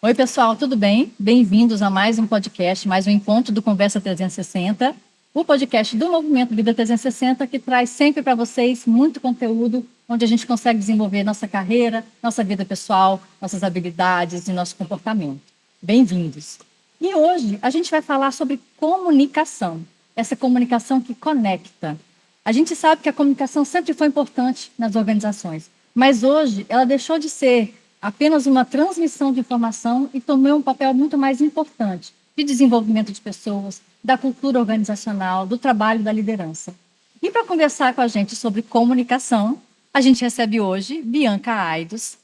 Oi, pessoal, tudo bem? Bem-vindos a mais um podcast, mais um encontro do Conversa 360, o podcast do Movimento Vida 360, que traz sempre para vocês muito conteúdo, onde a gente consegue desenvolver nossa carreira, nossa vida pessoal, nossas habilidades e nosso comportamento. Bem-vindos! E hoje a gente vai falar sobre comunicação, essa comunicação que conecta. A gente sabe que a comunicação sempre foi importante nas organizações, mas hoje ela deixou de ser apenas uma transmissão de informação e tomou um papel muito mais importante de desenvolvimento de pessoas, da cultura organizacional, do trabalho da liderança. E para conversar com a gente sobre comunicação, a gente recebe hoje Bianca Aidos,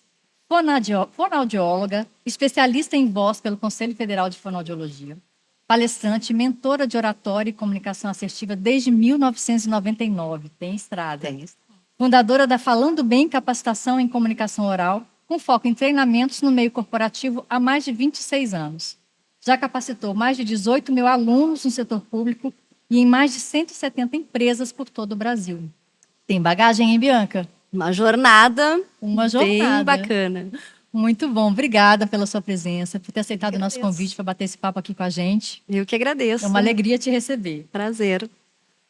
fonoaudióloga, especialista em voz pelo Conselho Federal de Fonoaudiologia, palestrante, mentora de oratória e comunicação assertiva desde 1999, tem estrada. Fundadora da Falando Bem Capacitação em Comunicação Oral, com foco em treinamentos no meio corporativo há mais de 26 anos. Já capacitou mais de 18 mil alunos no setor público e em mais de 170 empresas por todo o Brasil. Tem bagagem, hein, Bianca? Uma jornada bem bacana. Muito bom. Obrigada pela sua presença, por ter aceitado o nosso convite para bater esse papo aqui com a gente. Eu que agradeço. É uma alegria te receber. Prazer.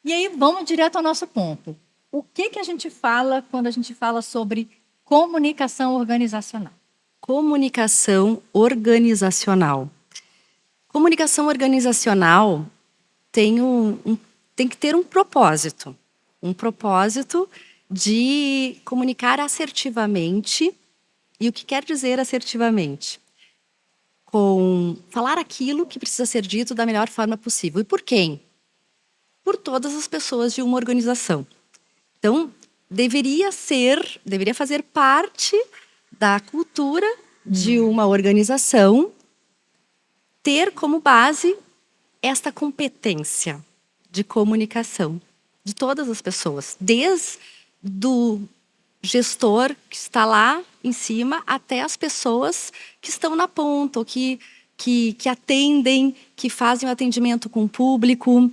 E aí, vamos direto ao nosso ponto. O que a gente fala quando a gente fala sobre comunicação organizacional? Comunicação organizacional. Comunicação organizacional tem que ter um propósito. Um propósito de comunicar assertivamente. E o que quer dizer assertivamente? Falar aquilo que precisa ser dito da melhor forma possível. E por quem? Por todas as pessoas de uma organização. Então, deveria fazer parte da cultura de uma organização ter como base esta competência de comunicação de todas as pessoas, desde do gestor que está lá em cima até as pessoas que estão na ponta, ou que atendem, que fazem o atendimento com o público.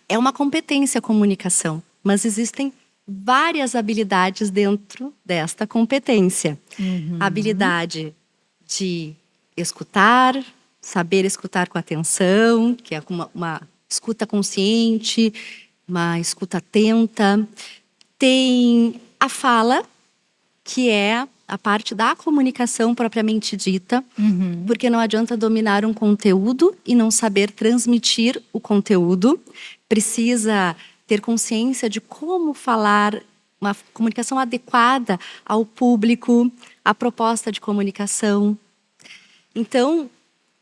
É uma competência a comunicação, mas existem várias habilidades dentro desta competência. A habilidade de escutar, saber escutar com atenção, que é uma escuta consciente, uma escuta atenta. Tem a fala, que é a parte da comunicação propriamente dita, porque não adianta dominar um conteúdo e não saber transmitir o conteúdo. Precisa ter consciência de como falar, uma comunicação adequada ao público, à proposta de comunicação. Então,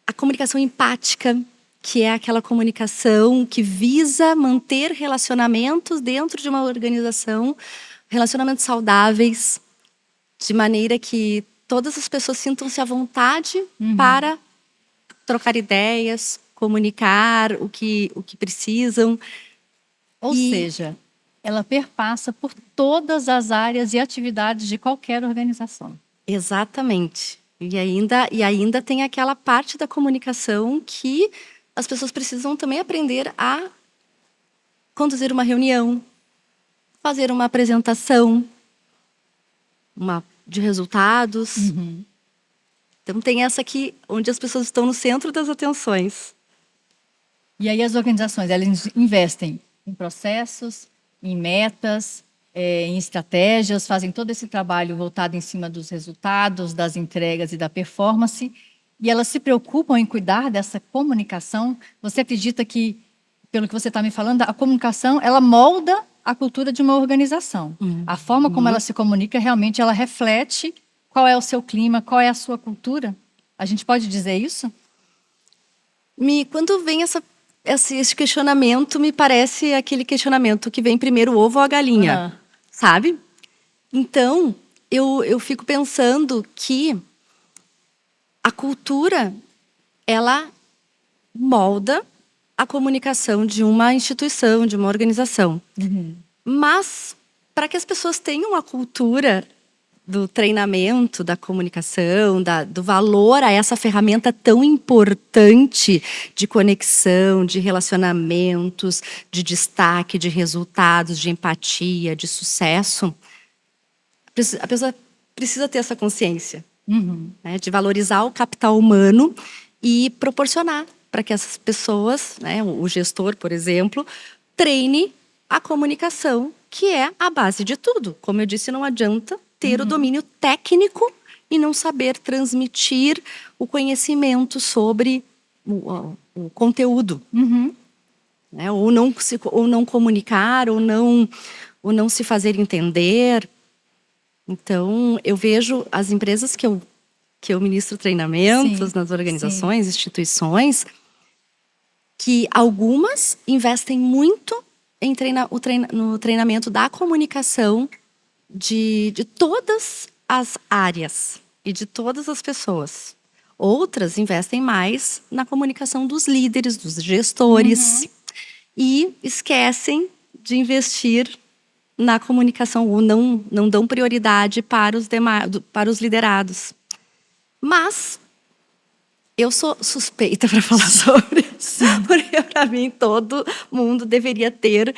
a comunicação empática, que é aquela comunicação que visa manter relacionamentos dentro de uma organização, relacionamentos saudáveis, de maneira que todas as pessoas sintam-se à vontade para trocar ideias, comunicar o que precisam. Ou seja, ela perpassa por todas as áreas e atividades de qualquer organização. Exatamente. E ainda tem aquela parte da comunicação que as pessoas precisam também aprender a conduzir uma reunião, fazer uma apresentação, de resultados. Então tem essa aqui, onde as pessoas estão no centro das atenções. E aí as organizações, elas investem em processos, em metas, em estratégias, fazem todo esse trabalho voltado em cima dos resultados, das entregas e da performance, e elas se preocupam em cuidar dessa comunicação. Você acredita que, pelo que você está me falando, a comunicação, ela molda a cultura de uma organização. A forma como ela se comunica, realmente, ela reflete qual é o seu clima, qual é a sua cultura? A gente pode dizer isso? Quando vem esse questionamento, me parece aquele questionamento que vem primeiro o ovo ou a galinha, sabe? Então, eu fico pensando que a cultura, ela molda a comunicação de uma instituição, de uma organização. Mas, para que as pessoas tenham a cultura do treinamento, da comunicação, do valor a essa ferramenta tão importante de conexão, de relacionamentos, de destaque, de resultados, de empatia, de sucesso, a pessoa precisa ter essa consciência né, de valorizar o capital humano e proporcionar para que essas pessoas, né, o gestor, por exemplo, treine a comunicação, que é a base de tudo. Como eu disse, não adianta ter o domínio técnico e não saber transmitir o conhecimento sobre o conteúdo. Né? Ou não comunicar, ou não se fazer entender. Então, eu vejo as empresas que eu ministro treinamentos nas organizações, instituições, que algumas investem muito no treinamento da comunicação de todas as áreas e de todas as pessoas. Outras investem mais na comunicação dos líderes, dos gestores, e esquecem de investir na comunicação, ou não dão prioridade para os liderados. Mas eu sou suspeita para falar sobre isso, porque para mim todo mundo deveria ter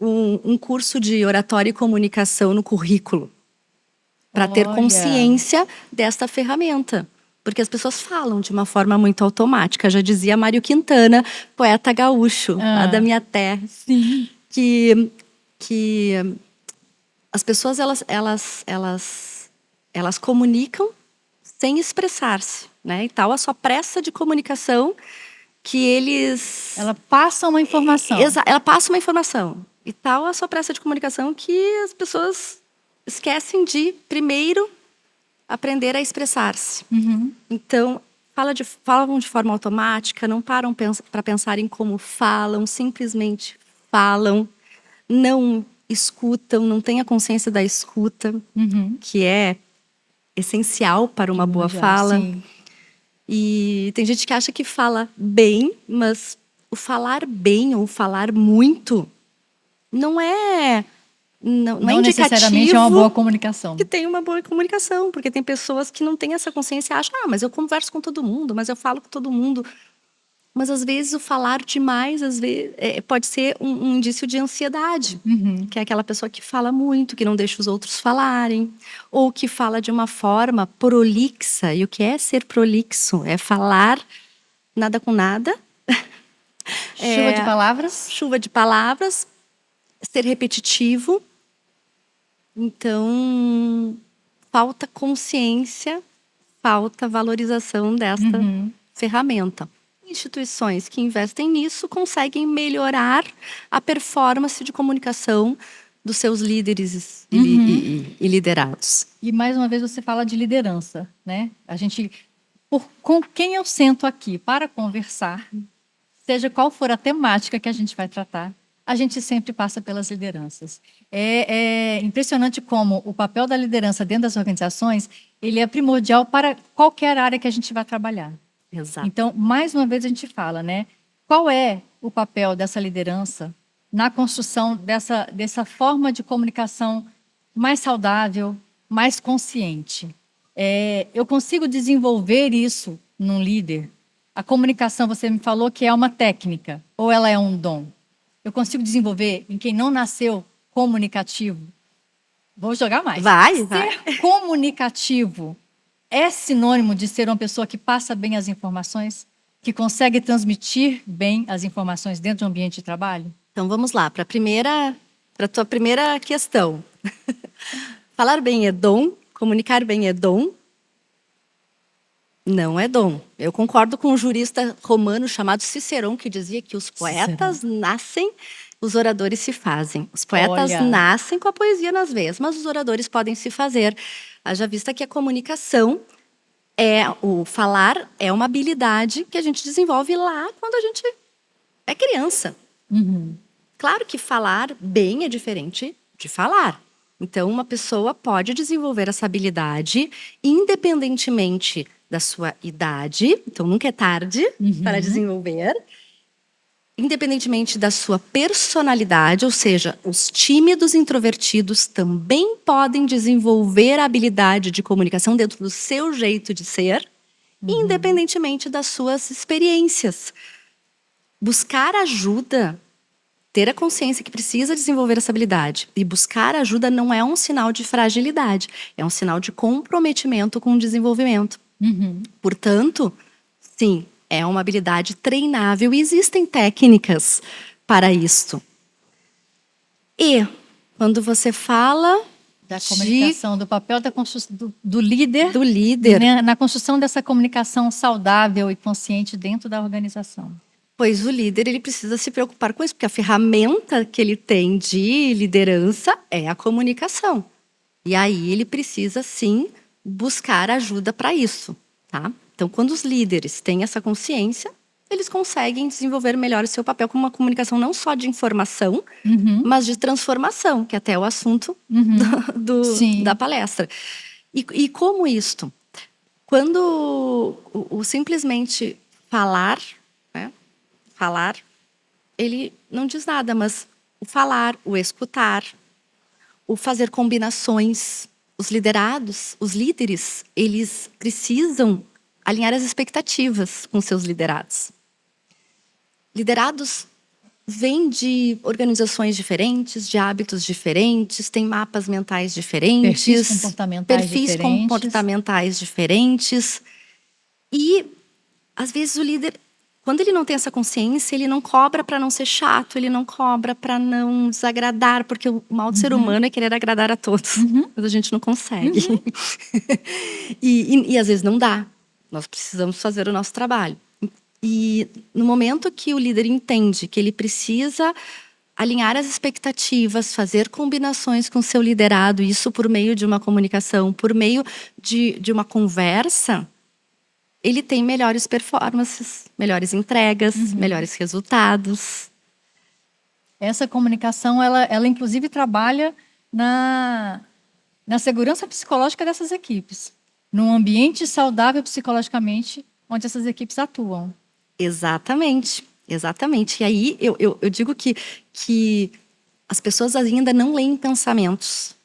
um curso de oratória e comunicação no currículo, para ter consciência desta ferramenta. Porque as pessoas falam de uma forma muito automática. Já dizia Mário Quintana, poeta gaúcho, lá da minha terra, que as pessoas elas comunicam sem expressar-se, né? E tal a sua pressa de comunicação que eles... Ela passa uma informação. Ela passa uma informação. E tal a sua pressa de comunicação que as pessoas esquecem de, primeiro, aprender a expressar-se. Então, falam de forma automática, não param para pensar em como falam, simplesmente falam, não escutam, não têm a consciência da escuta, que é essencial para uma boa fala. E tem gente que acha que fala bem, mas o falar bem ou falar muito não é necessariamente é uma boa comunicação. Que tem uma boa comunicação, porque tem pessoas que não têm essa consciência e acham, mas eu converso com todo mundo, mas eu falo com todo mundo. Mas às vezes o falar demais pode ser um indício de ansiedade, que é aquela pessoa que fala muito, que não deixa os outros falarem, ou que fala de uma forma prolixa. E o que é ser prolixo? É falar nada com nada. Chuva de palavras. Chuva de palavras, ser repetitivo. Então, falta consciência, falta valorização desta ferramenta. Instituições que investem nisso conseguem melhorar a performance de comunicação dos seus líderes e liderados. E mais uma vez você fala de liderança, né? Com quem eu sento aqui para conversar, seja qual for a temática que a gente vai tratar, a gente sempre passa pelas lideranças. É impressionante como o papel da liderança dentro das organizações, ele é primordial para qualquer área que a gente vai trabalhar. Exato. Então, mais uma vez a gente fala, né? Qual é o papel dessa liderança na construção dessa forma de comunicação mais saudável, mais consciente? Eu consigo desenvolver isso num líder? A comunicação, você me falou que é uma técnica, ou ela é um dom? Eu consigo desenvolver em quem não nasceu comunicativo? Vou jogar mais. Vai. Ser comunicativo é sinônimo de ser uma pessoa que passa bem as informações? Que consegue transmitir bem as informações dentro de um ambiente de trabalho? Então vamos lá, para a tua primeira questão. Falar bem é dom? Comunicar bem é dom? Não é dom. Eu concordo com um jurista romano chamado Cicerão, que dizia que os poetas nascem, os oradores se fazem. Os poetas nascem com a poesia nas veias, mas os oradores podem se fazer. Haja vista que a comunicação, o falar, é uma habilidade que a gente desenvolve lá quando a gente é criança. Claro que falar bem é diferente de falar. Então, uma pessoa pode desenvolver essa habilidade independentemente da sua idade, então nunca é tarde para desenvolver, independentemente da sua personalidade, ou seja, os tímidos introvertidos também podem desenvolver a habilidade de comunicação dentro do seu jeito de ser, independentemente das suas experiências. Buscar ajuda ter a consciência que precisa desenvolver essa habilidade e buscar ajuda não é um sinal de fragilidade, é um sinal de comprometimento com o desenvolvimento. Portanto, sim, é uma habilidade treinável e existem técnicas para isto. E quando você fala da comunicação, do papel do líder, do líder, né, na construção dessa comunicação saudável e consciente dentro da organização. Pois o líder ele precisa se preocupar com isso, porque a ferramenta que ele tem de liderança é a comunicação. E aí ele precisa, sim, buscar ajuda para isso. Tá? Então, quando os líderes têm essa consciência, eles conseguem desenvolver melhor o seu papel com uma comunicação não só de informação, mas de transformação, que até é o assunto da palestra. E como isto? Quando o simplesmente falar, né? Falar, ele não diz nada, mas o falar, o escutar, o fazer combinações. Os liderados, os líderes, eles precisam alinhar as expectativas com seus liderados. Liderados vêm de organizações diferentes, de hábitos diferentes, têm mapas mentais diferentes, perfis comportamentais diferentes. E, às vezes, o líder, quando ele não tem essa consciência, ele não cobra para não ser chato, ele não cobra para não desagradar, porque o mal do ser humano é querer agradar a todos, mas a gente não consegue. E às vezes não dá. Nós precisamos fazer o nosso trabalho. E no momento que o líder entende que ele precisa alinhar as expectativas, fazer combinações com o seu liderado, isso por meio de uma comunicação, por meio de uma conversa, ele tem melhores performances, melhores entregas, melhores resultados. Essa comunicação, ela inclusive trabalha na segurança psicológica dessas equipes, num ambiente saudável psicologicamente, onde essas equipes atuam. Exatamente, exatamente. E aí eu digo que as pessoas ainda não leem pensamentos.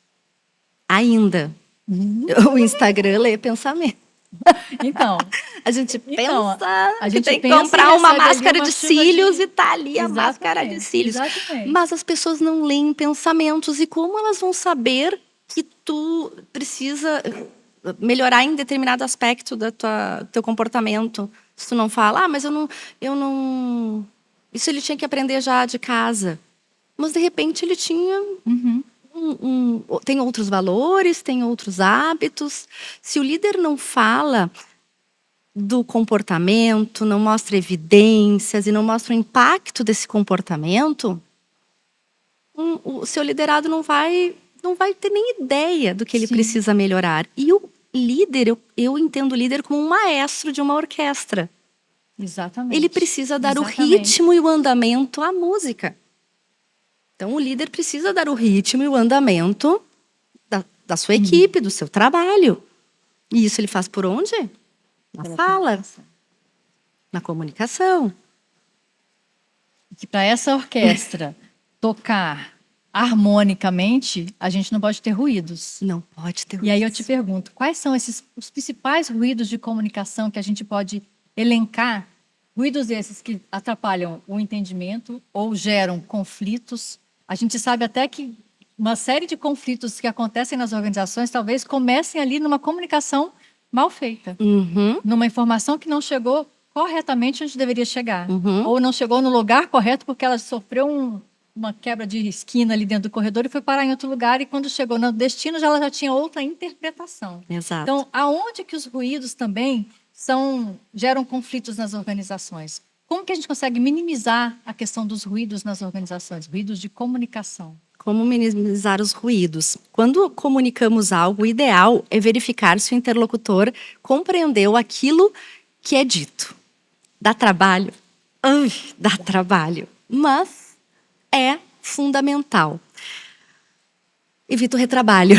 Ainda. O Instagram lê pensamento. Então, a gente pensa a gente tem que comprar uma máscara de cílios e tá ali a máscara de cílios. Exatamente. Mas as pessoas não leem pensamentos. E como elas vão saber que tu precisa melhorar em determinado aspecto do teu comportamento? Se tu não fala, mas eu não... Isso ele tinha que aprender já de casa. Mas, de repente, ele tinha... tem outros valores, tem outros hábitos. Se o líder não fala do comportamento, não mostra evidências e não mostra o impacto desse comportamento, o seu liderado não vai ter nem ideia do que ele precisa melhorar. E o líder, eu entendo o líder como um maestro de uma orquestra. Exatamente. Ele precisa dar o ritmo e o andamento à música. Então, o líder precisa dar o ritmo e o andamento da sua equipe, do seu trabalho. E isso ele faz por onde? Na fala, na comunicação. Que para essa orquestra tocar harmonicamente, a gente não pode ter ruídos. Não pode ter ruídos. E aí eu te pergunto, quais são os principais ruídos de comunicação que a gente pode elencar? Ruídos esses que atrapalham o entendimento ou geram conflitos. A gente sabe até que uma série de conflitos que acontecem nas organizações talvez comecem ali numa comunicação mal feita. Numa informação que não chegou corretamente onde deveria chegar. Ou não chegou no lugar correto porque ela sofreu uma quebra de esquina ali dentro do corredor e foi parar em outro lugar, e quando chegou no destino ela já tinha outra interpretação. Exato. Então, aonde que os ruídos também geram conflitos nas organizações? Como que a gente consegue minimizar a questão dos ruídos nas organizações, ruídos de comunicação? Como minimizar os ruídos? Quando comunicamos algo, o ideal é verificar se o interlocutor compreendeu aquilo que é dito. Dá trabalho? Dá trabalho. Mas é fundamental. Evita o retrabalho.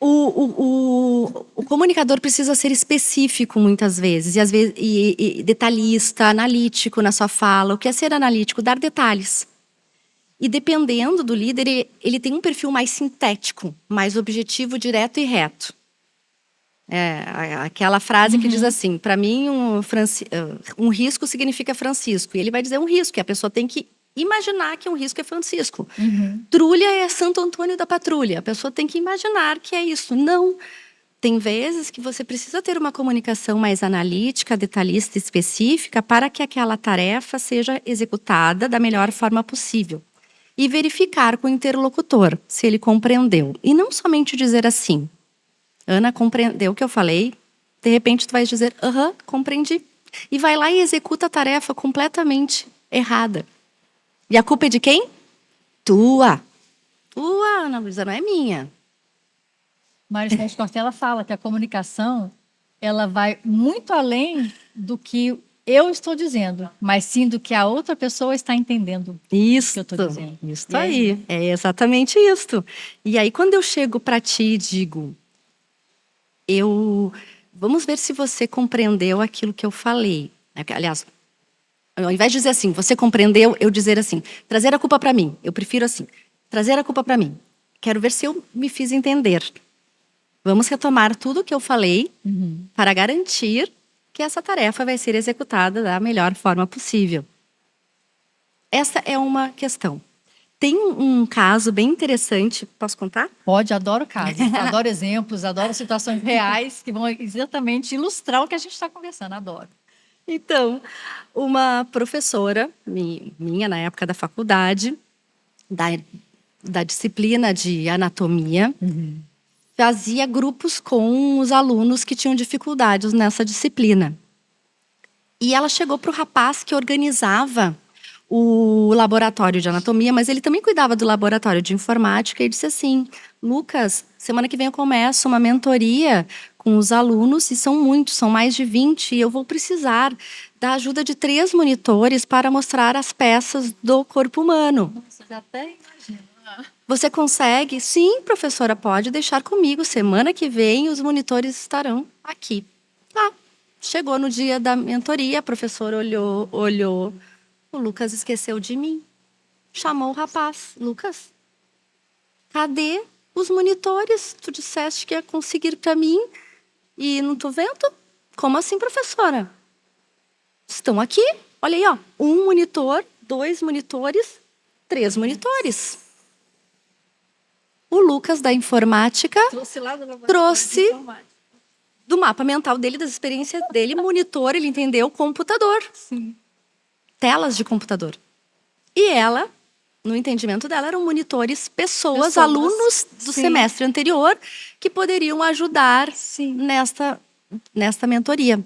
O comunicador precisa ser específico muitas vezes, e detalhista, analítico na sua fala. O que é ser analítico? Dar detalhes. E dependendo do líder, ele tem um perfil mais sintético, mais objetivo, direto e reto. Aquela frase que diz assim, para mim um risco significa Francisco. E ele vai dizer um risco, que a pessoa tem que imaginar que um risco é Francisco. Uhum. Trulha é Santo Antônio da Patrulha. A pessoa tem que imaginar que é isso. Não. Tem vezes que você precisa ter uma comunicação mais analítica, detalhista, específica, para que aquela tarefa seja executada da melhor forma possível. E verificar com o interlocutor se ele compreendeu. E não somente dizer assim, Ana, compreendeu o que eu falei? De repente, tu vai dizer, aham, compreendi. E vai lá e executa a tarefa completamente errada. E a culpa é de quem? Tua. Tua, Ana Luísa, não é minha. Mário Sérgio Cortella fala que a comunicação ela vai muito além do que eu estou dizendo, mas sim do que a outra pessoa está entendendo. Isso, que eu estou dizendo. isso E aí. É exatamente isso. E aí, quando eu chego para ti e digo, vamos ver se você compreendeu aquilo que eu falei. Aliás, ao invés de dizer assim, você compreendeu, eu dizer assim, trazer a culpa para mim. Eu prefiro assim, trazer a culpa para mim. Quero ver se eu me fiz entender. Vamos retomar tudo o que eu falei para garantir que essa tarefa vai ser executada da melhor forma possível. Essa é uma questão. Tem um caso bem interessante, posso contar? Pode, adoro casos, adoro exemplos, adoro situações reais que vão exatamente ilustrar o que a gente está conversando, adoro. Então, uma professora minha na época da faculdade, da disciplina de anatomia, fazia grupos com os alunos que tinham dificuldades nessa disciplina. E ela chegou para o rapaz que organizava o laboratório de anatomia, mas ele também cuidava do laboratório de informática, e disse assim, Lucas, semana que vem eu começo uma mentoria com os alunos, e são muitos, são mais de 20, e eu vou precisar da ajuda de 3 monitores para mostrar as peças do corpo humano. Nossa, já até imagino. Você consegue? Sim, professora, pode deixar comigo. Semana que vem os monitores estarão aqui. Tá. Chegou no dia da mentoria, a professora olhou. O Lucas esqueceu de mim. Chamou o rapaz. Lucas, cadê os monitores? Tu disseste que ia conseguir para mim e não tô vendo? Como assim, professora? Estão aqui. Olha aí, ó. 1 monitor, 2 monitores, 3 monitores. O Lucas, da informática, trouxe do mapa mental dele, das experiências dele, monitor, ele entendeu, computador. Sim. Telas de computador. E ela, no entendimento dela, eram monitores, pessoas. Alunos do semestre anterior, que poderiam ajudar nesta mentoria.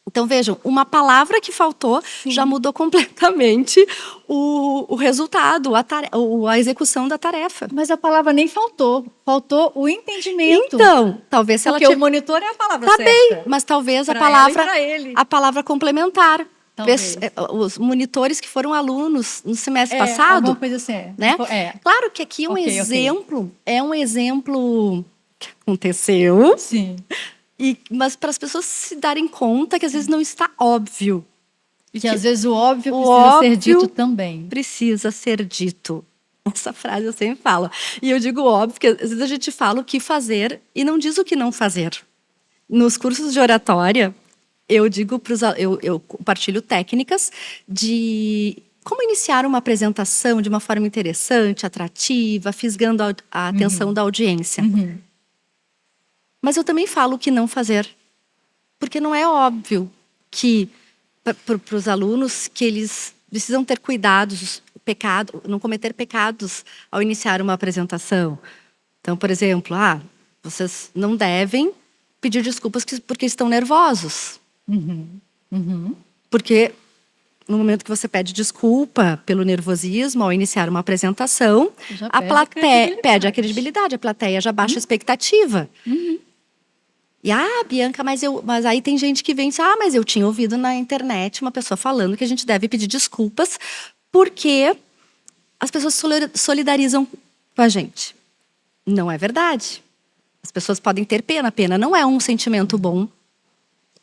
Então, vejam, uma palavra que faltou já mudou completamente o resultado, a execução da tarefa. Mas a palavra nem faltou. Faltou o entendimento. Então, talvez se ela Porque o monitor é a palavra certa. bem, mas talvez a palavra complementar. Talvez. Os monitores que foram alunos no semestre passado. Alguma coisa assim. Né? Claro que aqui é um exemplo que aconteceu. Sim. Mas para as pessoas se darem conta que às vezes não está óbvio. E que às vezes o óbvio precisa ser dito também. Precisa ser dito. Essa frase eu sempre falo. E eu digo óbvio, porque às vezes a gente fala o que fazer e não diz o que não fazer. Nos cursos de oratória, eu digo eu compartilho técnicas de como iniciar uma apresentação de uma forma interessante, atrativa, fisgando a atenção da audiência. Mas eu também falo o que não fazer. Porque não é óbvio que, para os alunos, que eles precisam ter cuidados, não cometer pecados ao iniciar uma apresentação. Então, por exemplo, vocês não devem pedir desculpas porque estão nervosos. Porque no momento que você pede desculpa pelo nervosismo ao iniciar uma apresentação, a plateia perde a credibilidade, a plateia já baixa a expectativa. E, Bianca, mas aí tem gente que vem e diz, mas eu tinha ouvido na internet uma pessoa falando que a gente deve pedir desculpas porque as pessoas solidarizam com a gente. Não é verdade. As pessoas podem ter pena. Pena não é um sentimento bom.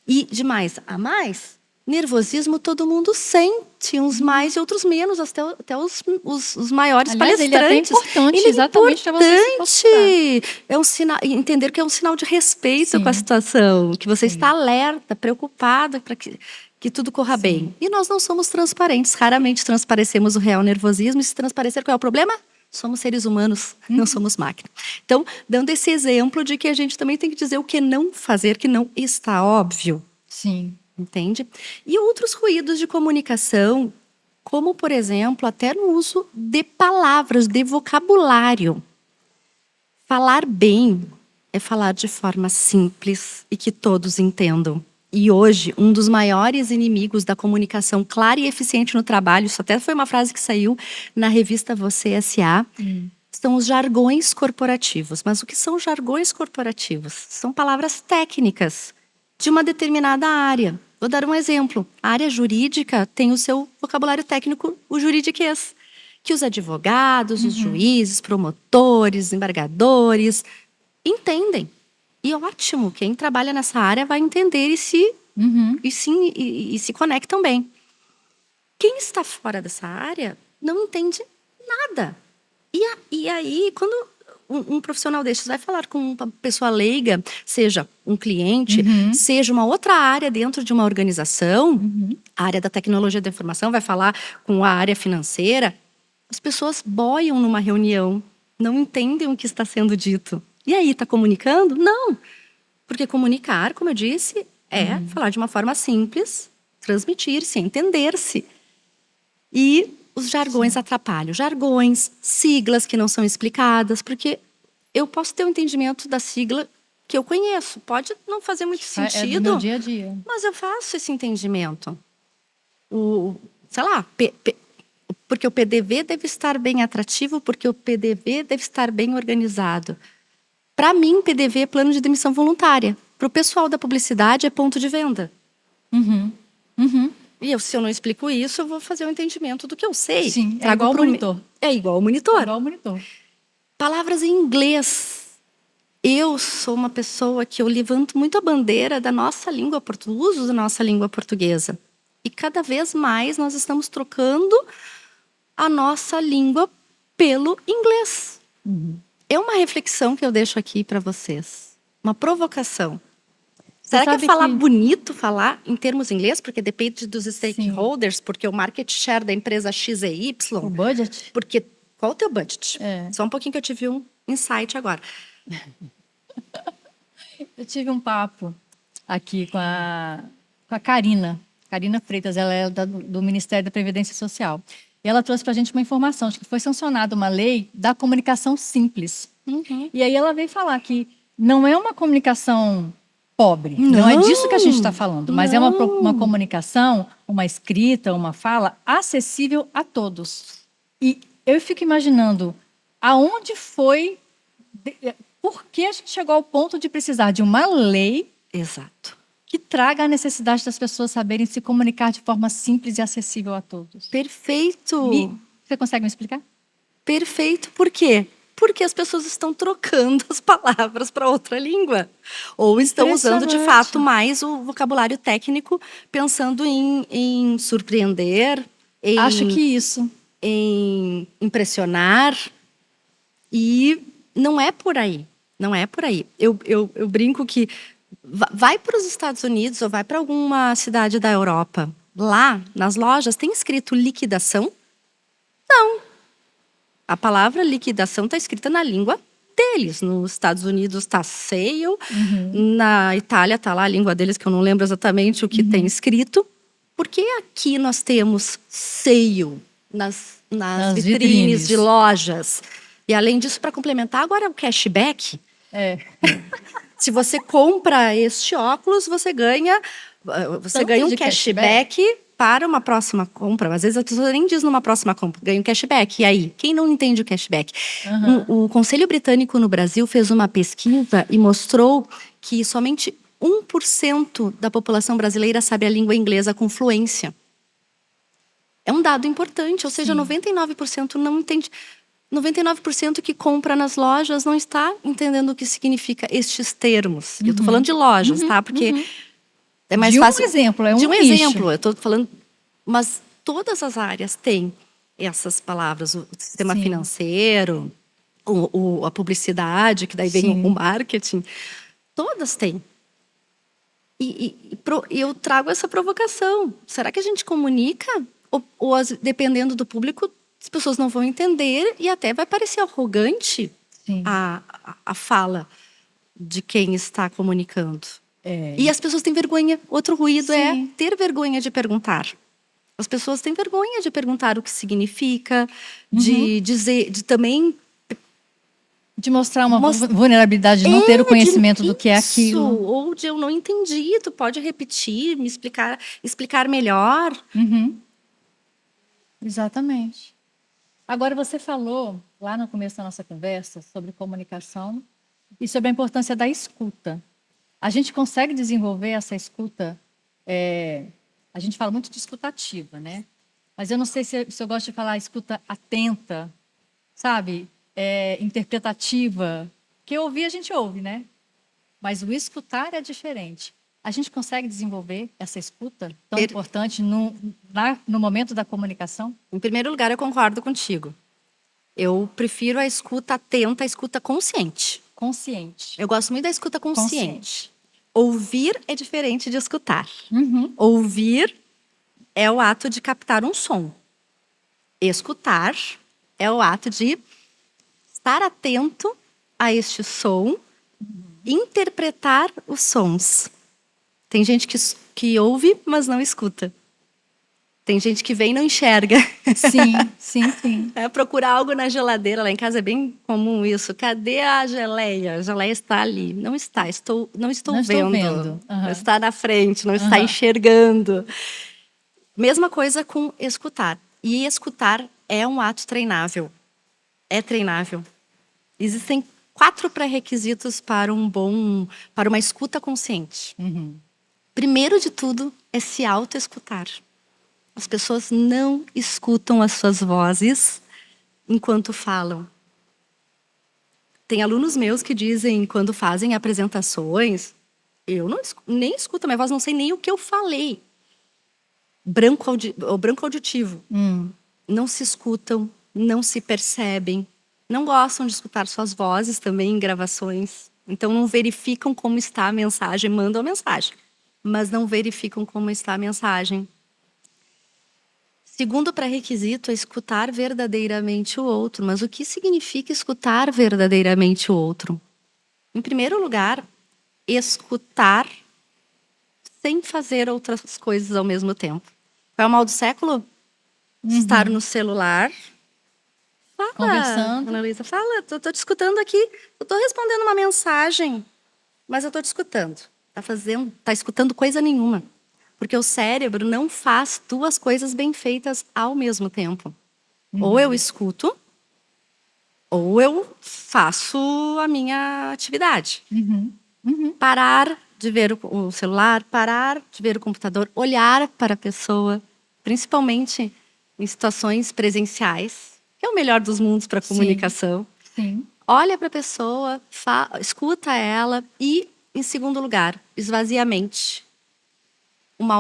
E, demais a mais, nervosismo todo mundo sente, uns mais e outros menos, até os maiores palestrantes. Ele é importante, exatamente para você se é um sinal, entender que é um sinal de respeito com a situação, que você está alerta, preocupada para que que tudo corra bem. E nós não somos transparentes, raramente transparecemos o real nervosismo. E se transparecer, qual é o problema? Somos seres humanos, não somos máquina. Então, dando esse exemplo de que a gente também tem que dizer o que não fazer, que não está óbvio. Sim. Entende? E outros ruídos de comunicação, como, por exemplo, até no uso de palavras, de vocabulário. Falar bem é falar de forma simples e que todos entendam. E hoje, um dos maiores inimigos da comunicação clara e eficiente no trabalho, isso até foi uma frase que saiu na revista Você S.A., são os jargões corporativos. Mas o que são jargões corporativos? São palavras técnicas de uma determinada área. Vou dar um exemplo. A área jurídica tem o seu vocabulário técnico, o juridiquês, que os advogados, os juízes, promotores, embargadores entendem. E ótimo, quem trabalha nessa área vai entender e se conectam bem. Quem está fora dessa área não entende nada. E aí, quando um profissional desses vai falar com uma pessoa leiga, seja um cliente, seja uma outra área dentro de uma organização, a área da tecnologia da informação vai falar com a área financeira, as pessoas boiam numa reunião, não entendem o que está sendo dito. E aí, está comunicando? Não. Porque comunicar, como eu disse, é falar de uma forma simples, transmitir-se, entender-se. E os jargões atrapalham. Jargões, siglas que não são explicadas, porque eu posso ter um entendimento da sigla que eu conheço. Pode não fazer muito sentido. É do meu dia a dia. Mas eu faço esse entendimento. Sei lá, porque o PDV deve estar bem atrativo, porque o PDV deve estar bem organizado. Para mim, PDV é plano de demissão voluntária. Para o pessoal da publicidade, é ponto de venda. E se eu não explico isso, eu vou fazer um entendimento do que eu sei. Sim, é igual ao monitor. É igual ao monitor. Igual ao monitor. Palavras em inglês. Eu sou uma pessoa que eu levanto muito a bandeira da nossa língua portuguesa, do uso da nossa língua portuguesa. E cada vez mais nós estamos trocando a nossa língua pelo inglês. É uma reflexão que eu deixo aqui para vocês. Uma provocação. Será que é falar bonito, falar em termos inglês? Porque depende dos stakeholders, porque o market share da empresa X é Y. O budget? Porque qual o teu budget? É. Só um pouquinho que eu tive um insight agora. Eu tive um papo aqui com a Karina Freitas, ela é do Ministério da Previdência Social. E ela trouxe para a gente uma informação de que foi sancionada uma lei da comunicação simples. E aí ela veio falar que não é uma comunicação pobre, não é disso que a gente está falando, mas é uma comunicação, uma escrita, uma fala acessível a todos. E eu fico imaginando aonde foi, por que a gente chegou ao ponto de precisar de uma lei Exato. que traga a necessidade das pessoas saberem se comunicar de forma simples e acessível a todos. Perfeito. Você consegue me explicar? Perfeito. Por quê? Porque as pessoas estão trocando as palavras para outra língua. Ou estão usando, de fato, mais o vocabulário técnico, pensando em surpreender. Acho que isso. Em impressionar. E não é por aí. Não é por aí. Eu brinco que vai para os Estados Unidos ou vai para alguma cidade da Europa. Lá, nas lojas, tem escrito liquidação? Não. A palavra liquidação está escrita na língua deles. Nos Estados Unidos está sale. Na Itália está lá a língua deles, que eu não lembro exatamente o que tem escrito. Porque aqui nós temos sale nas vitrines de lojas. E além disso, para complementar, agora o cashback. Se você compra este óculos, você ganha um cashback para uma próxima compra. Às vezes a pessoa nem diz numa próxima compra, ganha um cashback. E aí, quem não entende o cashback? O Conselho Britânico no Brasil fez uma pesquisa e mostrou que somente 1% da população brasileira sabe a língua inglesa com fluência. É um dado importante, ou seja, 99% não entende. 99% que compra nas lojas não está entendendo o que significa estes termos. Eu estou falando de lojas, tá? Porque é mais fácil. De um exemplo, é um de um nicho. exemplo, eu estou falando. Mas todas as áreas têm essas palavras. O sistema financeiro, a publicidade, que daí vem o marketing. Todas têm. E eu trago essa provocação. Será que a gente comunica? Dependendo do público, as pessoas não vão entender e até vai parecer arrogante a fala de quem está comunicando. E as pessoas têm vergonha. Outro ruído é ter vergonha de perguntar. As pessoas têm vergonha de perguntar o que significa, de dizer, de também... De mostrar uma vulnerabilidade, de não ter o conhecimento do que é aquilo. Ou de eu não entendi, tu pode repetir, me explicar melhor. Exatamente. Agora, você falou, lá no começo da nossa conversa, sobre comunicação e sobre a importância da escuta. A gente consegue desenvolver essa escuta... a gente fala muito de escuta ativa, né? Mas eu não sei se eu gosto de falar escuta atenta, sabe? Interpretativa. Porque ouvir a gente ouve, né? Mas o escutar é diferente. A gente consegue desenvolver essa escuta tão importante no momento da comunicação? Em primeiro lugar, eu concordo contigo. Eu prefiro a escuta atenta, a escuta consciente. Consciente. Eu gosto muito da escuta consciente. Ouvir é diferente de escutar. Ouvir é o ato de captar um som. Escutar é o ato de estar atento a este som, interpretar os sons. Tem gente que ouve, mas não escuta. Tem gente que vem e não enxerga. Sim. Procurar algo na geladeira, lá em casa é bem comum isso. Cadê a geleia? A geleia está ali. Não está, não estou vendo. Não está na frente, não está enxergando. Mesma coisa com escutar. E escutar é um ato treinável. É treinável. Existem 4 pré-requisitos para uma escuta consciente. Primeiro de tudo é se auto-escutar. As pessoas não escutam as suas vozes enquanto falam. Tem alunos meus que dizem, quando fazem apresentações, eu nem escuto a minha voz, não sei nem o que eu falei. Branco auditivo. Não se escutam, não se percebem, não gostam de escutar suas vozes também em gravações. Então não verificam como está a mensagem, mandam a mensagem, mas não verificam como está a mensagem. Segundo pré-requisito é escutar verdadeiramente o outro. Mas o que significa escutar verdadeiramente o outro? Em primeiro lugar, escutar sem fazer outras coisas ao mesmo tempo. Qual é o mal do século? Estar no celular. Fala, conversando. Ana Luísa, fala. Tô te escutando aqui. Eu tô respondendo uma mensagem, mas eu tô te escutando. Tá escutando coisa nenhuma. Porque o cérebro não faz 2 coisas bem feitas ao mesmo tempo. Ou eu escuto, ou eu faço a minha atividade. Parar de ver o celular, parar de ver o computador, olhar para a pessoa, principalmente em situações presenciais, que é o melhor dos mundos para a comunicação. Olha para a pessoa, escuta ela e, em segundo lugar, esvazia a mente.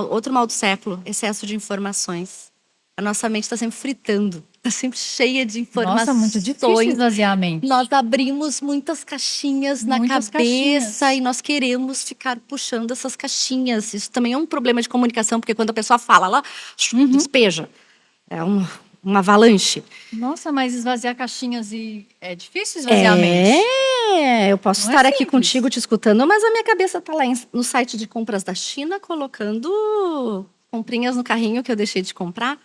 Outro mal do século, excesso de informações. A nossa mente está sempre fritando, está sempre cheia de informações. Nossa, muito difícil esvaziar a mente. Nós abrimos muitas caixinhas na cabeça e nós queremos ficar puxando essas caixinhas. Isso também é um problema de comunicação, porque quando a pessoa fala, ela despeja. É uma avalanche. Nossa, mas esvaziar caixinhas é difícil esvaziar a mente. Eu posso estar aqui contigo te escutando, mas a minha cabeça está lá no site de compras da China, colocando comprinhas no carrinho que eu deixei de comprar.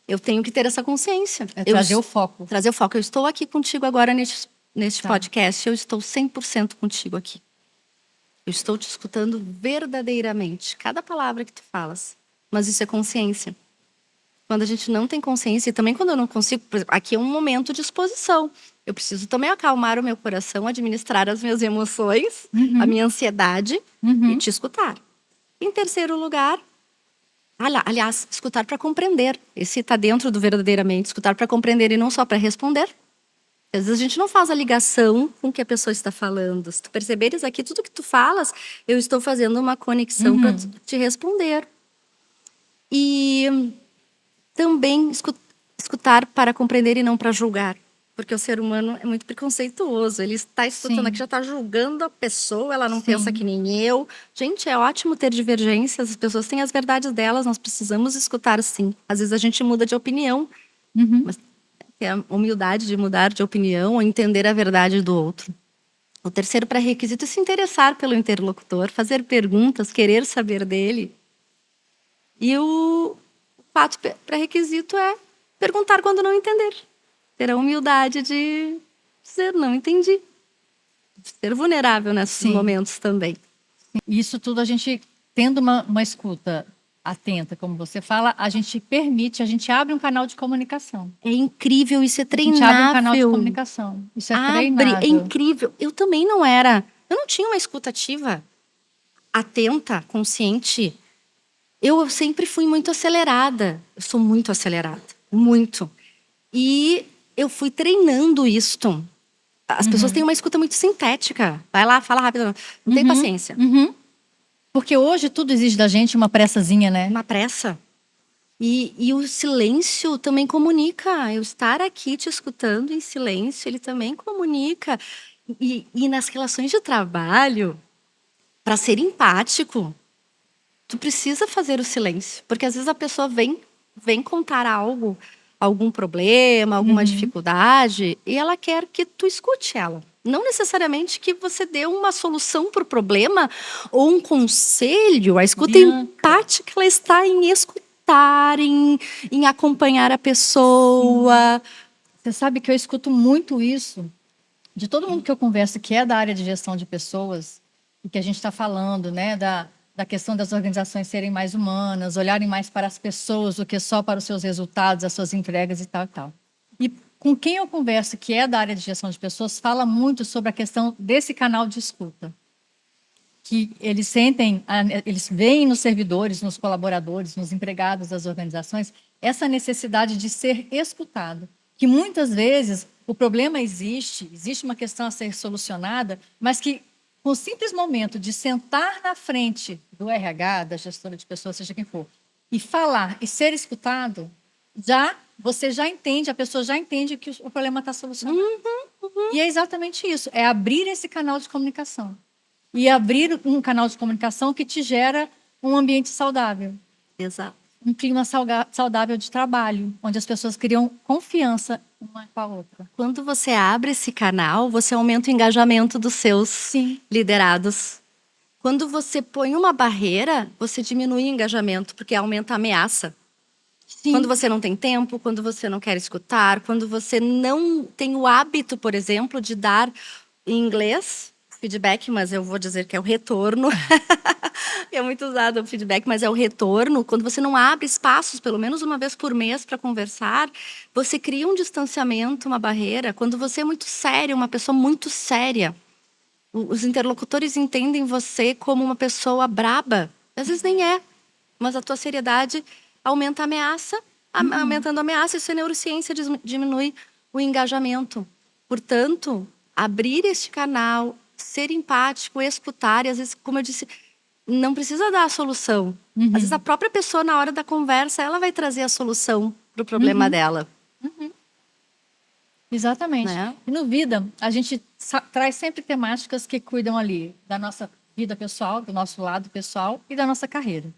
Eu tenho que ter essa consciência. Trazer o foco. Trazer o foco. Eu estou aqui contigo agora neste podcast. Eu estou 100% contigo aqui. Eu estou te escutando verdadeiramente. Cada palavra que tu falas. Mas isso é consciência. Quando a gente não tem consciência, e também quando eu não consigo... Por exemplo, aqui é um momento de exposição. Eu preciso também acalmar o meu coração, administrar as minhas emoções, a minha ansiedade e te escutar. Em terceiro lugar, aliás, escutar para compreender. Esse está dentro do verdadeiramente. Escutar para compreender e não só para responder. Às vezes a gente não faz a ligação com o que a pessoa está falando. Se tu perceberes aqui, tudo que tu falas, eu estou fazendo uma conexão para te responder. E também escutar para compreender e não para julgar. Porque o ser humano é muito preconceituoso. Ele está escutando Sim. aqui, já está julgando a pessoa, ela não Sim. pensa que nem eu. Gente, é ótimo ter divergências, as pessoas têm as verdades delas, nós precisamos escutar sim. Às vezes a gente muda de opinião, Uhum. mas ter a humildade de mudar de opinião ou entender a verdade do outro. O terceiro pré-requisito é se interessar pelo interlocutor, fazer perguntas, querer saber dele. E o quarto pré-requisito é perguntar quando não entender. Ter a humildade de dizer não entendi. De ser vulnerável nesses Sim. momentos também. Isso tudo a gente, tendo uma escuta atenta, como você fala, a gente abre um canal de comunicação. É incrível, isso é A gente abre um canal de treinável. comunicação. Isso é É treinável. incrível. Eu também não era. Eu não tinha uma escuta ativa, atenta, consciente. Eu sempre fui muito acelerada. Eu sou muito acelerada. Muito. E eu fui treinando isto. As pessoas têm uma escuta muito sintética. Vai lá, fala rápido. Não tem paciência. Uhum. Porque hoje tudo exige da gente uma pressazinha, né? Uma pressa. E o silêncio também comunica. Eu estar aqui te escutando em silêncio, ele também comunica. E nas relações de trabalho, para ser empático, tu precisa fazer o silêncio. Porque às vezes a pessoa vem contar algo, algum problema, alguma dificuldade, e ela quer que tu escute ela. Não necessariamente que você dê uma solução para o problema ou um conselho. A escuta empática, ela está em escutar, em acompanhar a pessoa. Você sabe que eu escuto muito isso de todo mundo que eu converso que é da área de gestão de pessoas e que a gente está falando, né, da questão das organizações serem mais humanas, olharem mais para as pessoas do que só para os seus resultados, as suas entregas e tal e tal. E com quem eu converso que é da área de gestão de pessoas fala muito sobre a questão desse canal de escuta. Que eles eles veem nos servidores, nos colaboradores, nos empregados das organizações, essa necessidade de ser escutado. Que muitas vezes o problema existe uma questão a ser solucionada, mas que com o simples momento de sentar na frente do RH, da gestora de pessoas, seja quem for, e falar e ser escutado, você já entende, a pessoa já entende que o problema está solucionado. E é exatamente isso, é abrir esse canal de comunicação. E abrir um canal de comunicação que te gera um ambiente saudável. Exato. Um clima saudável de trabalho, onde as pessoas criam confiança uma com a outra. Quando você abre esse canal, você aumenta o engajamento dos seus liderados. Quando você põe uma barreira, você diminui o engajamento, porque aumenta a ameaça. Sim. Quando você não tem tempo, quando você não quer escutar, quando você não tem o hábito, por exemplo, de dar em inglês feedback, mas eu vou dizer que é o retorno. É muito usado o feedback, mas é o retorno. Quando você não abre espaços, pelo menos uma vez por mês, para conversar, você cria um distanciamento, uma barreira. Quando você é muito sério, uma pessoa muito séria, os interlocutores entendem você como uma pessoa braba. Às vezes nem é, mas a tua seriedade aumenta a ameaça. Aumentando a ameaça, isso é neurociência, diminui o engajamento. Portanto, abrir este canal, ser empático, escutar, e às vezes, como eu disse, não precisa dar a solução. Às vezes a própria pessoa, na hora da conversa, ela vai trazer a solução para o problema dela. Exatamente. Né? E no Vida, a gente traz sempre temáticas que cuidam ali da nossa vida pessoal, do nosso lado pessoal e da nossa carreira.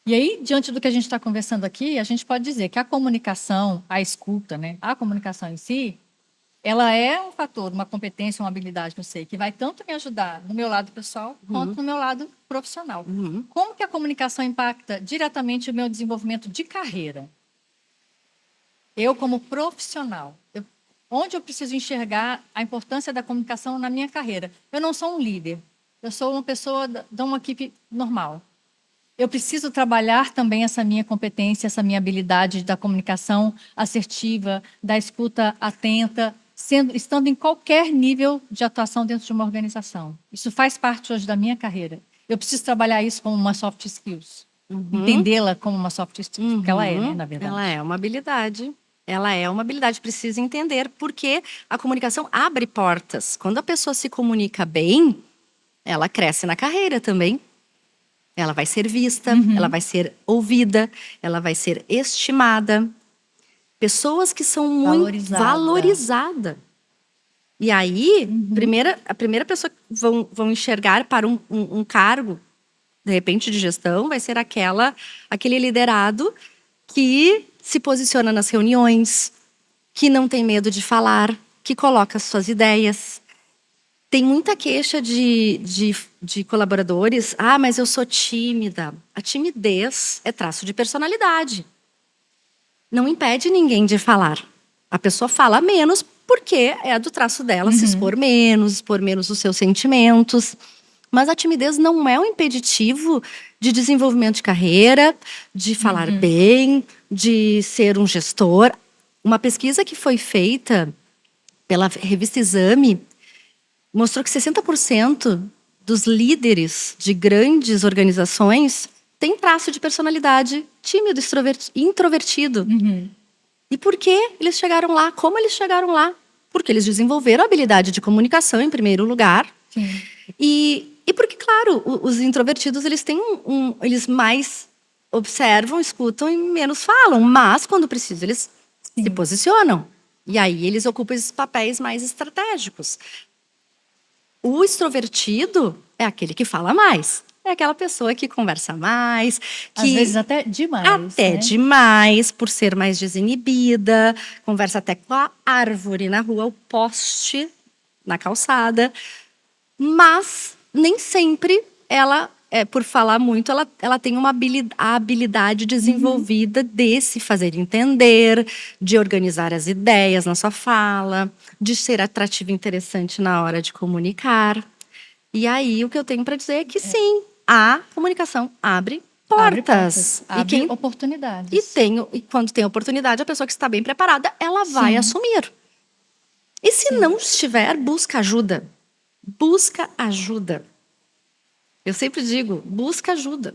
E aí, diante do que a gente está conversando aqui, a gente pode dizer que a comunicação, a escuta, né, a comunicação em si, ela é um fator, uma competência, uma habilidade, não sei, que vai tanto me ajudar no meu lado pessoal quanto no meu lado profissional. Como que a comunicação impacta diretamente o meu desenvolvimento de carreira? Eu, como profissional, onde eu preciso enxergar a importância da comunicação na minha carreira? Eu não sou um líder, eu sou uma pessoa de uma equipe normal. Eu preciso trabalhar também essa minha competência, essa minha habilidade da comunicação assertiva, da escuta atenta, estando em qualquer nível de atuação dentro de uma organização. Isso faz parte hoje da minha carreira. Eu preciso trabalhar isso como uma soft skills. Entendê-la como uma soft skills, porque ela é, né, na verdade. Ela é uma habilidade. Ela é uma habilidade, precisa entender, porque a comunicação abre portas. Quando a pessoa se comunica bem, ela cresce na carreira também. Ela vai ser vista, ela vai ser ouvida, ela vai ser estimada. Pessoas que são muito valorizadas. E aí, a primeira pessoa que vão enxergar para um cargo, de repente, de gestão, vai ser aquele liderado que se posiciona nas reuniões, que não tem medo de falar, que coloca as suas ideias. Tem muita queixa de colaboradores. Ah, mas eu sou tímida. A timidez é traço de personalidade. Não impede ninguém de falar. A pessoa fala menos porque é do traço dela se expor menos os seus sentimentos. Mas a timidez não é um impeditivo de desenvolvimento de carreira, de falar bem, de ser um gestor. Uma pesquisa que foi feita pela revista Exame mostrou que 60% dos líderes de grandes organizações têm traço de personalidade tímido, introvertido. E por que eles chegaram lá? Como eles chegaram lá? Porque eles desenvolveram a habilidade de comunicação, em primeiro lugar. Sim. E porque, claro, os introvertidos, eles têm eles mais observam, escutam e menos falam. Mas, quando precisa, eles se posicionam. E aí, eles ocupam esses papéis mais estratégicos. O extrovertido é aquele que fala mais. É aquela pessoa que conversa mais. Às vezes até demais. Até demais, por ser mais desinibida. Conversa até com a árvore na rua, o poste na calçada. Mas nem sempre ela, por falar muito, ela tem a habilidade desenvolvida de se fazer entender, de organizar as ideias na sua fala, de ser atrativa e interessante na hora de comunicar. E aí, o que eu tenho para dizer é que sim, a comunicação abre portas. Abre oportunidades. E quando tem oportunidade, a pessoa que está bem preparada, ela vai assumir. E se não estiver, busca ajuda. Busca ajuda. Eu sempre digo, busca ajuda.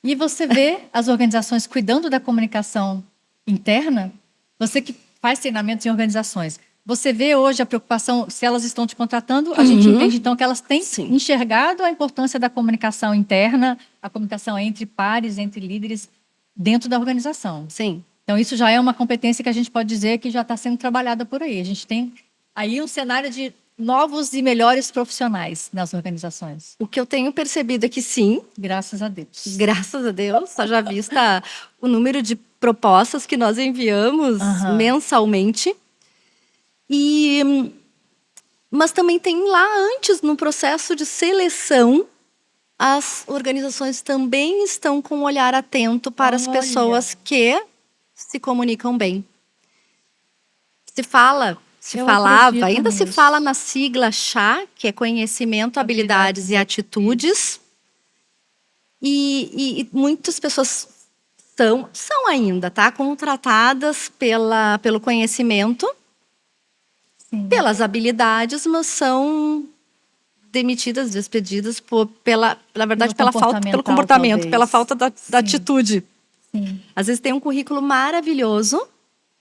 E você vê as organizações cuidando da comunicação interna, você que faz treinamentos em organizações, você vê hoje a preocupação, se elas estão te contratando, a gente entende então que elas têm enxergado a importância da comunicação interna, a comunicação entre pares, entre líderes, dentro da organização. Sim. Então isso já é uma competência que a gente pode dizer que já está sendo trabalhada por aí. A gente tem aí um cenário de novos e melhores profissionais nas organizações. O que eu tenho percebido é que sim. Graças a Deus. Graças a Deus. Já vista o número de propostas que nós enviamos mensalmente. Mas também tem lá antes, no processo de seleção, as organizações também estão com um olhar atento para as pessoas que se comunicam bem. Ainda se fala na sigla CHA, que é conhecimento, habilidades e atitudes. E muitas pessoas são ainda, tá? Contratadas pelo conhecimento, pelas habilidades, mas são demitidas, despedidas pelo comportamento, talvez. Pela falta da atitude. Sim. Às vezes tem um currículo maravilhoso,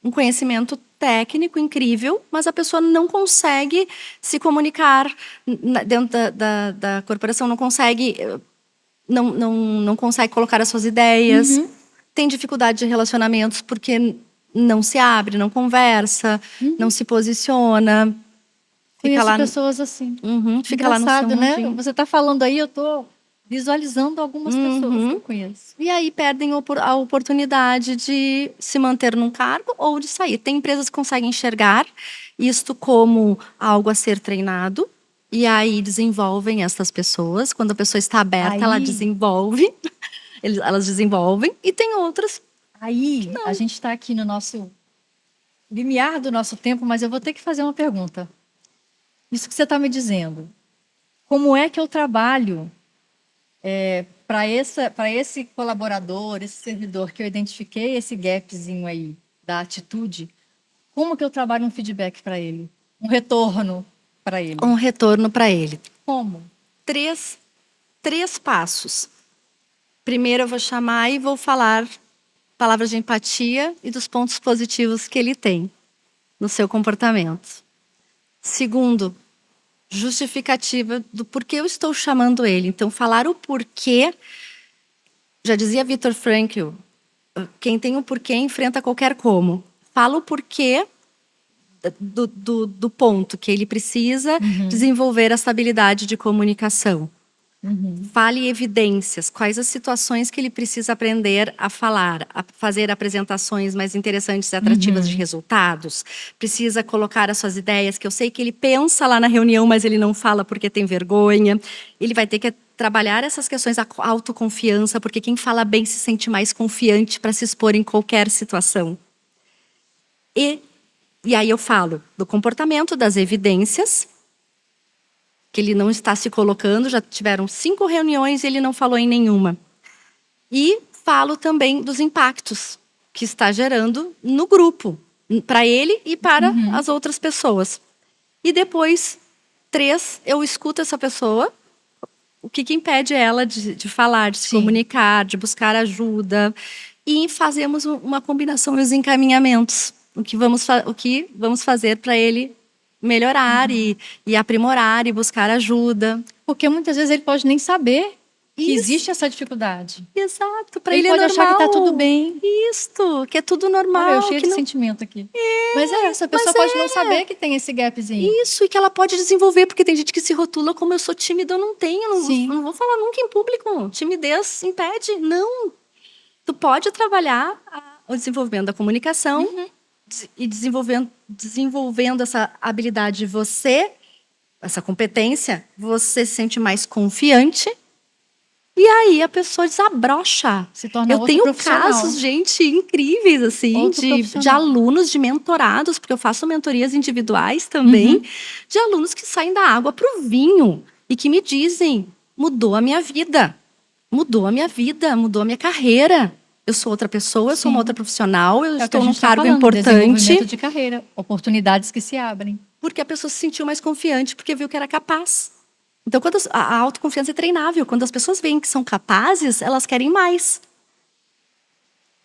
um conhecimento técnico incrível, mas a pessoa não consegue se comunicar dentro da corporação, não consegue colocar as suas ideias, tem dificuldade de relacionamentos porque não se abre, não conversa, não se posiciona. Conheço pessoas assim. Fica lá no seu mundinho. Né? Você está falando aí, eu estou visualizando algumas pessoas que eu conheço. E aí perdem a oportunidade de se manter num cargo ou de sair. Tem empresas que conseguem enxergar isto como algo a ser treinado. E aí desenvolvem essas pessoas. Quando a pessoa está aberta, ela desenvolve. Elas desenvolvem. E tem outras. Aí, a gente está aqui no nosso limiar do nosso tempo, mas eu vou ter que fazer uma pergunta. Isso que você está me dizendo. Como é que eu trabalho para esse colaborador, esse servidor que eu identifiquei esse gapzinho aí da atitude? Como que eu trabalho um feedback para ele? Um retorno para ele? Um retorno para ele. Como? Três passos. Primeiro eu vou chamar e vou falar palavras de empatia e dos pontos positivos que ele tem no seu comportamento. Segundo, justificativa do porquê eu estou chamando ele. Então, falar o porquê, já dizia Viktor Frankl, quem tem o porquê enfrenta qualquer como. falo o porquê do ponto que ele precisa desenvolver essa habilidade de comunicação. Fale evidências, quais as situações que ele precisa aprender a falar, a fazer apresentações mais interessantes e atrativas de resultados. Precisa colocar as suas ideias, que eu sei que ele pensa lá na reunião, mas ele não fala porque tem vergonha. Ele vai ter que trabalhar essas questões da autoconfiança, porque quem fala bem se sente mais confiante para se expor em qualquer situação. E aí eu falo do comportamento, das evidências, que ele não está se colocando, já tiveram 5 reuniões e ele não falou em nenhuma. E falo também dos impactos que está gerando no grupo, para ele e para as outras pessoas. E depois, 3, eu escuto essa pessoa, o que impede ela de falar, de se comunicar, de buscar ajuda, e fazemos uma combinação e os encaminhamentos. O que vamos fazer para ele melhorar e aprimorar e buscar ajuda. Porque muitas vezes ele pode nem saber que Isso. existe essa dificuldade. Exato, para Ele ele pode é achar normal. que tá tudo bem. Isto, que é tudo normal. Olha, eu cheio que de não... sentimento aqui. Mas essa pessoa pode não saber que tem esse gapzinho. Isso, e que ela pode desenvolver, porque tem gente que se rotula como eu sou tímida, eu não tenho, não vou falar nunca em público. Timidez impede. Não. Tu pode trabalhar o desenvolvimento da comunicação e desenvolvendo essa habilidade de você, essa competência, você se sente mais confiante e aí a pessoa desabrocha. Se torna Eu tenho profissional. casos, gente, incríveis, assim, de alunos, de mentorados, porque eu faço mentorias individuais também, de alunos que saem da água para o vinho e que me dizem, mudou a minha vida, mudou a minha carreira. Eu sou outra pessoa, eu sou uma outra profissional, eu estou num cargo importante. Desenvolvimento de carreira, oportunidades que se abrem. Porque a pessoa se sentiu mais confiante, porque viu que era capaz. Então, a autoconfiança é treinável. Quando as pessoas veem que são capazes, elas querem mais.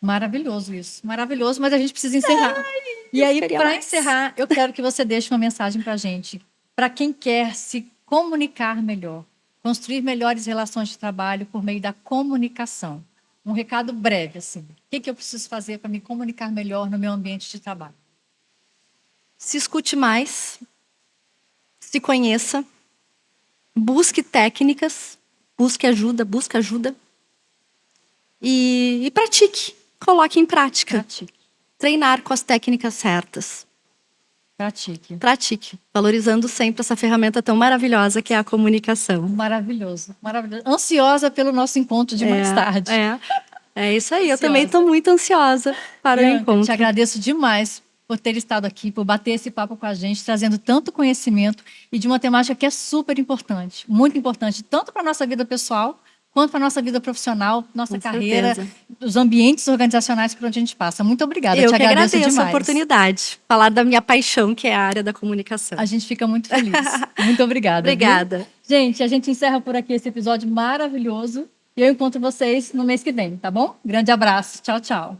Maravilhoso isso. Maravilhoso, mas a gente precisa encerrar. E aí, para encerrar, eu quero que você deixe uma mensagem para a gente. Para quem quer se comunicar melhor, construir melhores relações de trabalho por meio da comunicação. Um recado breve, assim. O que eu preciso fazer para me comunicar melhor no meu ambiente de trabalho? Se escute mais, se conheça, busque técnicas, busque ajuda e pratique, coloque em prática. Pratique. Treinar com as técnicas certas. Pratique, valorizando sempre essa ferramenta tão maravilhosa que é a comunicação. Maravilhoso. Ansiosa pelo nosso encontro de mais tarde. É isso aí, eu também estou muito ansiosa para o encontro. Te agradeço demais por ter estado aqui, por bater esse papo com a gente, trazendo tanto conhecimento e de uma temática que é super importante, muito importante, tanto para a nossa vida pessoal, quanto para a nossa vida profissional, nossa carreira, os ambientes organizacionais por onde a gente passa. Muito obrigada, eu te agradeço demais. a oportunidade, falar da minha paixão, que é a área da comunicação. A gente fica muito feliz. Muito obrigada. Obrigada. Viu? Gente, a gente encerra por aqui esse episódio maravilhoso e eu encontro vocês no mês que vem, tá bom? Grande abraço. Tchau, tchau.